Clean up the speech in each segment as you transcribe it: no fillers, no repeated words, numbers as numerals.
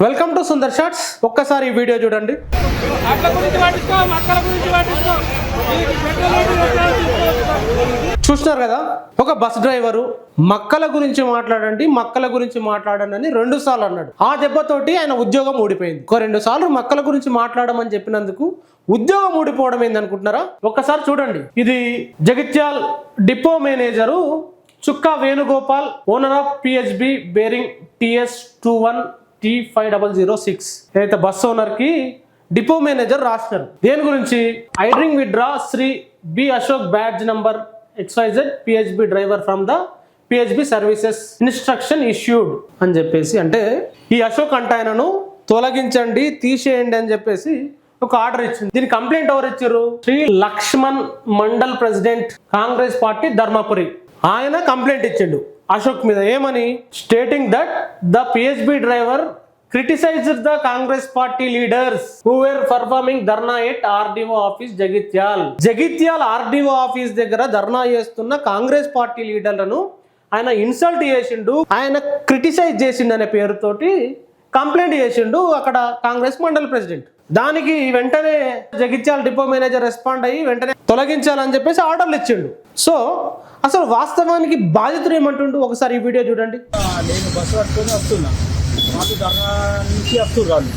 Welcome to Sundar shots. ఒక్కసారి ఈ video చూడండి. చూస్తున్నారు కదా, ఒక బస్ డ్రైవరు మక్కల గురించి మాట్లాడండి అని 2 సార్లు అన్నాడు. ఆ దెబ్బతోటి ఆయన ఉద్యోగం ఊడిపోయింది. 2 సార్లు మక్కల గురించి మాట్లాడమని చెప్పినందుకు ఉద్యోగం ఊడిపోవడం ఏందనుకుంటున్నారా? ఒక్కసారి చూడండి. ఇది Jagtial depot manager Chukka Venugopal, owner of PHB bearing TS21T5006 ఏదైతే బస్ ఓనర్ కి డిపో మేనేజర్ రాసినారు. దేని గురించి? ఐడ్రింగ్ withdraw Shri B Ashok badge number XYZ PHB driver from the PHB services instruction issued అని చెప్పేసి, అంటే ఈ అశోక్ అంటే ఆయనను తొలగించండి, తీసేయండి అని చెప్పేసి ఒక ఆర్డర్ ఇచ్చింది. దీని కంప్లైంట్ ఎవరు ఇచ్చారు? Shri Laxman mandal president Congress party Dharmapuri. ఆయన కంప్లైంట్ ఇచ్చిండు అశోక్ మీద. ఏమని? Stating that the PHB driver criticized the Congress party leaders who were performing dharna at RDO office Jagtial RDO office దగ్గర ధర్నా చేస్తున్న కాంగ్రెస్ పార్టీ లీడర్లను ఆయన ఇన్సల్ట్ చేసిండు, ఆయన క్రిటిసైజ్ చేసిండు అనే పేరుతోటి కంప్లైంట్ చేసిండు అక్కడ కాంగ్రెస్ మండల్ ప్రెసిడెంట్. దానికి వెంటనే జగిత్యాల డిపో మేనేజర్ రెస్పాండ్ అయ్యి వెంటనే తొలగించాలని చెప్పేసి ఆర్డర్లు ఇచ్చిండు. సో అసలు వాస్తవానికి బాధితుడు ఏమంటుండు? ఒకసారి ఈ వీడియో చూడండి. నేను బస్సు పట్టుకొని వస్తున్నా, మాకు ధర్నా నుంచి వస్తున్నారు.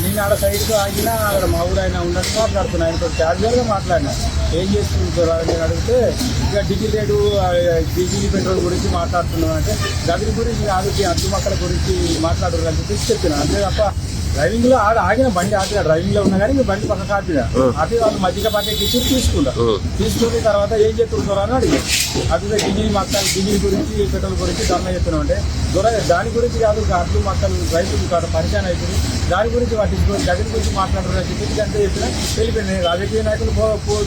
నేను ఆడ సైడ్గా ఆగినా అక్కడ మా ఊరు ఆయన ఉన్నట్టు మాట్లాడుతున్నా. ఆయనతో క్యాజువల్గా మాట్లాడినా. ఏం చేస్తుంటారు నేను అడిగితే ఇక డీజిల్ రేటు, డీజిల్ పెట్రోల్ గురించి మాట్లాడుతున్నాను అంటే గదిని గురించి కాదు, అడ్డు మక్కల గురించి మాట్లాడరు అని చెప్పేసి చెప్పిన. అంతే తప్ప డ్రైవింగ్ లో ఆగిన బండి ఆపిన, డ్రైవింగ్ లో ఉన్నా కానీ బండి పక్కకు ఆపిన. ఆపి వాళ్ళు మధ్యగా ప్యాకెట్ ఇచ్చి తీసుకున్న తర్వాత ఏం చెప్తుంటారు అని అడిగారు. అదే డీజిల్ మక్కలు, డీజిల్ గురించి పెట్రోల్ గురించి ధర్నా చెప్తున్నాం అంటే దాని గురించి కాదు, అడ్లు మక్కలు రైతులు కాదు పరిచయం అవుతుంది, దాని గురించి పట్టించుకొని జగన్ గురించి మాట్లాడరు అని చెప్పి అంతే చెప్పిన. వెళ్ళిపోయింది. రాజకీయ నాయకులు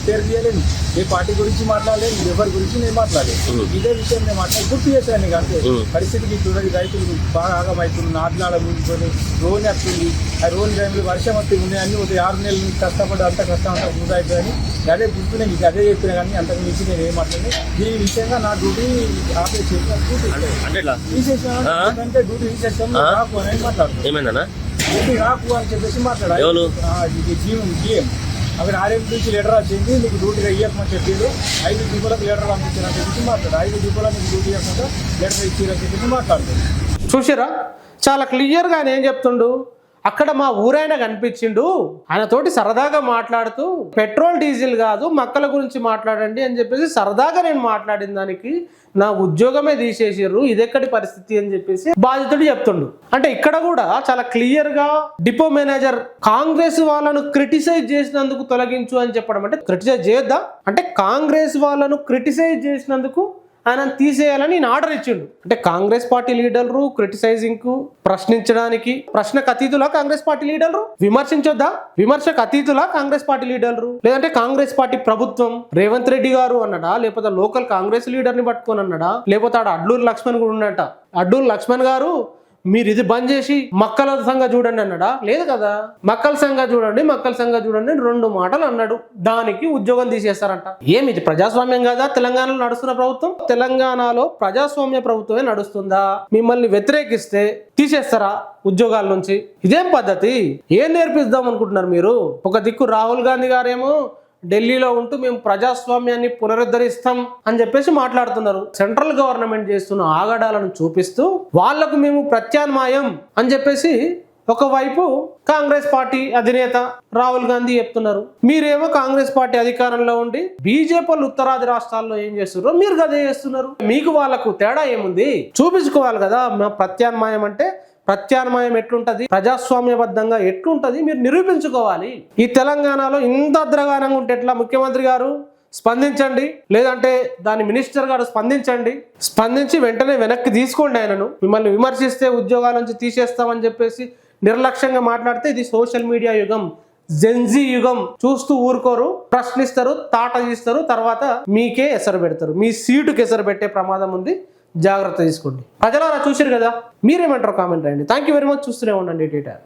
పేరు తీయలేను, ఏ పార్టీ గురించి మాట్లాడలేదు, ఎవరి గురించి నేను మాట్లాడలేదు. ఇదే విషయం నేను గుర్తు చేశాను. నీకు అంతే పరిస్థితికి చూడండి, రైతులు బాగా ఆగమవుతుంది, నాట్లాడ ముందుకొని రోన్ వస్తుంది. ఆ రోన్ టైంలో వర్షం వస్తే ఉన్నాయి అన్ని 6 నెలల నుంచి కష్టపడి అంత కష్టం అంతా వృధా అయిపోయాని అదే గుర్తునే మీకు అదే చెప్పినా కానీ అంతకు మించి నేను ఏం మాట్లాడి దీని విషయంగా నా డ్యూటీ ఆపేసి తీసేసాను. అంటే డ్యూటీ తీసేసాను రాకు అని మాట్లాడుతున్నాను. డ్యూటీ రాకు అని చెప్పేసి మాట్లాడాలి. GM అక్కడ RM నుంచి లెటర్ వచ్చింది, నీకు డ్యూటీగా ఇవ్వకమని చెప్పిండు. 5 డిపోలకు లెటర్ పంపించారని చెప్పేసి మాట్లాడు. 5 డిపోలకు నీకు డ్యూటీ ఇవ్వకుండా లెటర్ ఇచ్చిరని చెప్పేసి మాట్లాడుతుంది. చూసారా, చాలా క్లియర్గా ఆయన ఏం చెప్తుండు? అక్కడ మా ఊరైనా కనిపించిండు, ఆయనతోటి సరదాగా మాట్లాడుతూ పెట్రోల్ డీజిల్ కాదు మక్కల గురించి మాట్లాడండి అని చెప్పేసి సరదాగా నేను మాట్లాడిన దానికి నా ఉద్యోగమే తీసేసారు, ఇదెక్కడి పరిస్థితి అని చెప్పేసి బాధితుడు చెప్తుండు. అంటే ఇక్కడ కూడా చాలా క్లియర్ గా డిపో మేనేజర్ కాంగ్రెస్ వాళ్ళను క్రిటిసైజ్ చేసినందుకు తొలగించు అని చెప్పడం, అంటే క్రిటిసైజ్ చేయొద్దా? అంటే కాంగ్రెస్ వాళ్ళను క్రిటిసైజ్ చేసినందుకు ఆయన తీసేయాలని నేను ఆర్డర్ ఇచ్చిండు. అంటే కాంగ్రెస్ పార్టీ లీడర్లు క్రిటిసైజింగ్ కు, ప్రశ్నించడానికి, ప్రశ్నకు అతీతులా కాంగ్రెస్ పార్టీ లీడర్లు? విమర్శించొద్దా? విమర్శకు అతీతులా కాంగ్రెస్ పార్టీ లీడర్లు? లేదంటే కాంగ్రెస్ పార్టీ ప్రభుత్వం రేవంత్ రెడ్డి గారు అన్నాడా, లేకపోతే లోకల్ కాంగ్రెస్ లీడర్ ని పట్టుకొని అన్నాడా, లేకపోతే ఆడ అడ్లూరు లక్ష్మణ్ కూడా ఉన్నట, అడ్లూరు లక్ష్మణ్ గారు మీరు ఇది బంద్ చేసి మక్కల సంఘ చూడండి అన్నాడా? లేదు కదా. మక్కల సంఘ చూడండి 2 మాటలు అన్నాడు. దానికి ఉద్యోగం తీసేస్తారంట. ఏమి ఇది ప్రజాస్వామ్యం కాదా? తెలంగాణలో నడుస్తున్న ప్రభుత్వం, తెలంగాణలో ప్రజాస్వామ్య ప్రభుత్వమే నడుస్తుందా? మిమ్మల్ని వ్యతిరేకిస్తే తీసేస్తారా ఉద్యోగాల నుంచి? ఇదేం పద్ధతి? ఏం నేర్పిద్దాం అనుకుంటున్నారు మీరు? ఒక దిక్కు రాహుల్ గాంధీ గారేమో ఢిల్లీలో ఉంటూ మేము ప్రజాస్వామ్యాన్ని పునరుద్ధరిస్తాం అని చెప్పేసి మాట్లాడుతున్నారు. సెంట్రల్ గవర్నమెంట్ చేస్తున్న ఆగడాలను చూపిస్తూ వాళ్లకు మేము ప్రత్యామ్నాయం అని చెప్పేసి ఒకవైపు కాంగ్రెస్ పార్టీ అధినేత రాహుల్ గాంధీ చెప్తున్నారు. మీరేమో కాంగ్రెస్ పార్టీ అధికారంలో ఉండి బీజేపీ ఉత్తరాది రాష్ట్రాల్లో ఏం చేస్తున్నారో మీరు అదే చేస్తున్నారు. మీకు వాళ్ళకు తేడా ఏముంది? చూపించుకోవాలి కదా. మా ప్రత్యామ్నాయం అంటే ప్రత్యామ్నాయం ఎట్లుంటది, ప్రజాస్వామ్యబద్ధంగా ఎట్లుంటది మీరు నిరూపించుకోవాలి. ఈ తెలంగాణలో ఇంత అద్రగానంగా ఉంటే ఎట్లా? ముఖ్యమంత్రి గారు స్పందించండి, లేదంటే దాని మినిస్టర్ గారు స్పందించి వెంటనే వెనక్కి తీసుకోండి ఆయనను. మిమ్మల్ని విమర్శిస్తే ఉద్యోగాల నుంచి తీసేస్తామని చెప్పేసి నిర్లక్ష్యంగా మాట్లాడితే ఇది సోషల్ మీడియా యుగం, జెన్జీ యుగం. చూస్తూ ఊరుకోరు, ప్రశ్నిస్తారు, తాట తీస్తారు, తర్వాత మీకే ఎసరు పెడతారు. మీ సీటుకి ఎసరు పెట్టే ప్రమాదం ఉంది, జాగ్రత్త తీసుకోండి. ప్రజలారా చూసారు కదా, మీరేమంటారు కామెంట్ రాయండి. Thank you very much. చూస్తూనే ఉండండి టీటీఆర్.